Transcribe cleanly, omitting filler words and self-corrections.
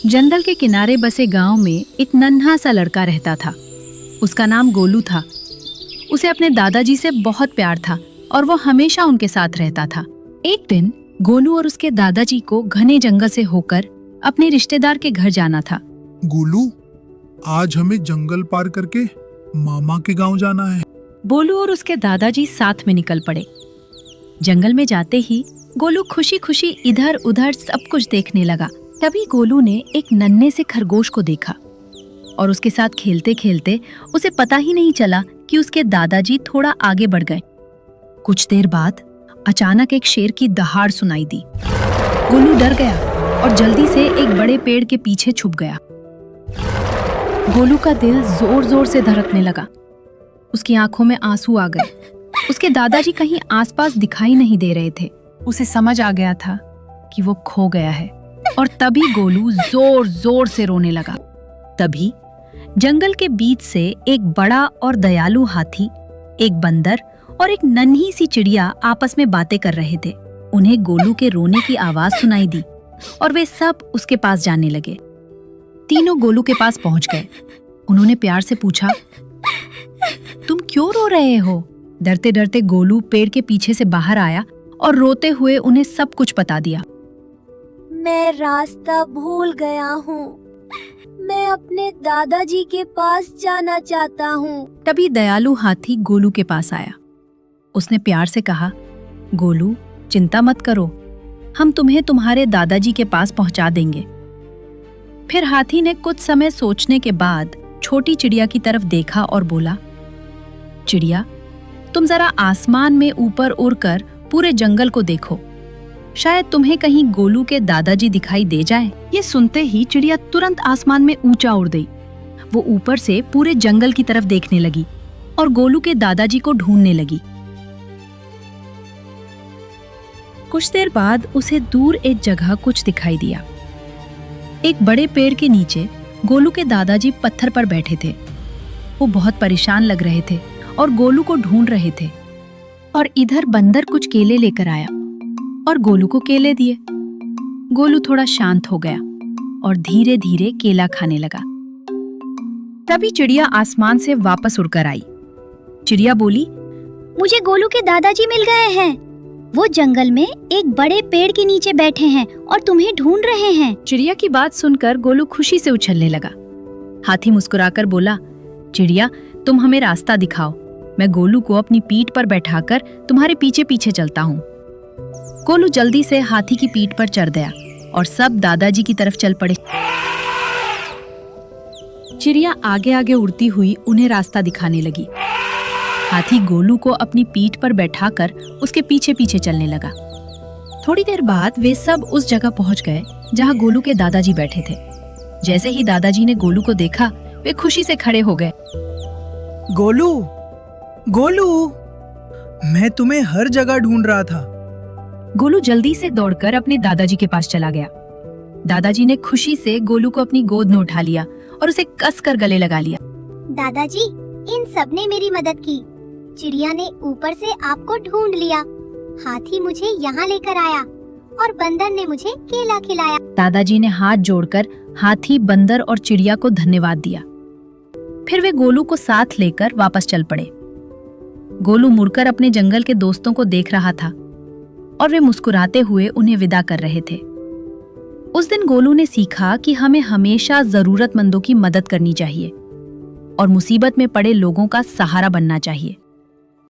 जंगल के किनारे बसे गांव में एक नन्हा सा लड़का रहता था। उसका नाम गोलू था। उसे अपने दादाजी से बहुत प्यार था और वो हमेशा उनके साथ रहता था। एक दिन गोलू और उसके दादाजी को घने जंगल से होकर अपने रिश्तेदार के घर जाना था। गोलू, आज हमें जंगल पार करके मामा के गांव जाना है। गोलू और उसके दादाजी साथ में निकल पड़े। जंगल में जाते ही गोलू खुशी खुशी इधर उधर सब कुछ देखने लगा। तभी गोलू ने एक नन्हे से खरगोश को देखा और उसके साथ खेलते खेलते उसे पता ही नहीं चला कि उसके दादाजी थोड़ा आगे बढ़ गए। कुछ देर बाद अचानक एक शेर की दहाड़ सुनाई दी। गोलू डर गया और जल्दी से एक बड़े पेड़ के पीछे छुप गया। गोलू का दिल जोर जोर से धड़कने लगा। उसकी आंखों में आंसू आ गए। उसके दादाजी कहीं आसपास दिखाई नहीं दे रहे थे। उसे समझ आ गया था कि वो खो गया है और तभी गोलू जोर जोर से रोने लगा। तभी जंगल के बीच से एक बड़ा और दयालु हाथी, एक बंदर और एक नन्ही सी चिड़िया आपस में बातें कर रहे थे। उन्हें गोलू के रोने की आवाज सुनाई दी और वे सब उसके पास जाने लगे। तीनों गोलू के पास पहुंच गए। उन्होंने प्यार से पूछा, तुम क्यों रो रहे हो? डरते डरते गोलू पेड़ के पीछे से बाहर आया और रोते हुए उन्हें सब कुछ बता दिया। मैं रास्ता भूल गया हूँ। मैं अपने दादाजी के पास जाना चाहता हूँ। तभी दयालु हाथी गोलू के पास आया। उसने प्यार से कहा, गोलू, चिंता मत करो, हम तुम्हें तुम्हारे दादाजी के पास पहुंचा देंगे। फिर हाथी ने कुछ समय सोचने के बाद छोटी चिड़िया की तरफ देखा और बोला, चिड़िया, तुम जरा आसमान में ऊपर उड़कर पूरे जंगल को देखो। शायद तुम्हें कहीं गोलू के दादाजी दिखाई दे जाए। ये सुनते ही चिड़िया तुरंत आसमान में ऊंचा उड़ गई। वो ऊपर से पूरे जंगल की तरफ देखने लगी और गोलू के दादाजी को ढूंढने लगी। कुछ देर बाद उसे दूर एक जगह कुछ दिखाई दिया। एक बड़े पेड़ के नीचे गोलू के दादाजी पत्थर पर बैठे थे। वो बहुत परेशान लग रहे थे और गोलू को ढूंढ रहे थे। और इधर बंदर कुछ केले लेकर आया और गोलू को केले दिए। गोलू थोड़ा शांत हो गया और धीरे धीरे केला खाने लगा। तभी चिड़िया आसमान से वापस उड़कर आई। चिड़िया बोली, मुझे गोलू के दादाजी मिल गए हैं। वो जंगल में एक बड़े पेड़ के नीचे बैठे हैं और तुम्हें ढूंढ रहे हैं। चिड़िया की बात सुनकर गोलू खुशी से उछलने लगा। हाथी मुस्कुराकर बोला, चिड़िया, तुम हमें रास्ता दिखाओ। मैं गोलू को अपनी पीठ पर बैठाकर तुम्हारे पीछे पीछे चलता हूँ। गोलू जल्दी से हाथी की पीठ पर चढ़ गया और सब दादाजी की तरफ चल पड़े। चिड़िया आगे आगे उड़ती हुई उन्हें रास्ता दिखाने लगी। हाथी गोलू को अपनी पीठ पर बैठाकर उसके पीछे पीछे चलने लगा। थोड़ी देर बाद वे सब उस जगह पहुंच गए जहां गोलू के दादाजी बैठे थे। जैसे ही दादाजी ने गोलू को देखा, वे खुशी से खड़े हो गए। गोलू, गोलू, मैं तुम्हें हर जगह ढूंढ रहा था। गोलू जल्दी से दौड़कर अपने दादाजी के पास चला गया। दादाजी ने खुशी से गोलू को अपनी गोद में उठा लिया और उसे कसकर गले लगा लिया। दादाजी, इन सब ने मेरी मदद की। चिड़िया ने ऊपर से आपको ढूंढ लिया, हाथी मुझे यहाँ लेकर आया और बंदर ने मुझे केला खिलाया। दादाजी ने हाथ जोड़कर हाथी, बंदर और चिड़िया को धन्यवाद दिया। फिर वे गोलू को साथ लेकर वापस चल पड़े। गोलू मुड़कर अपने जंगल के दोस्तों को देख रहा था और वे मुस्कुराते हुए उन्हें विदा कर रहे थे। उस दिन गोलू ने सीखा कि हमें हमेशा जरूरतमंदों की मदद करनी चाहिए और मुसीबत में पड़े लोगों का सहारा बनना चाहिए।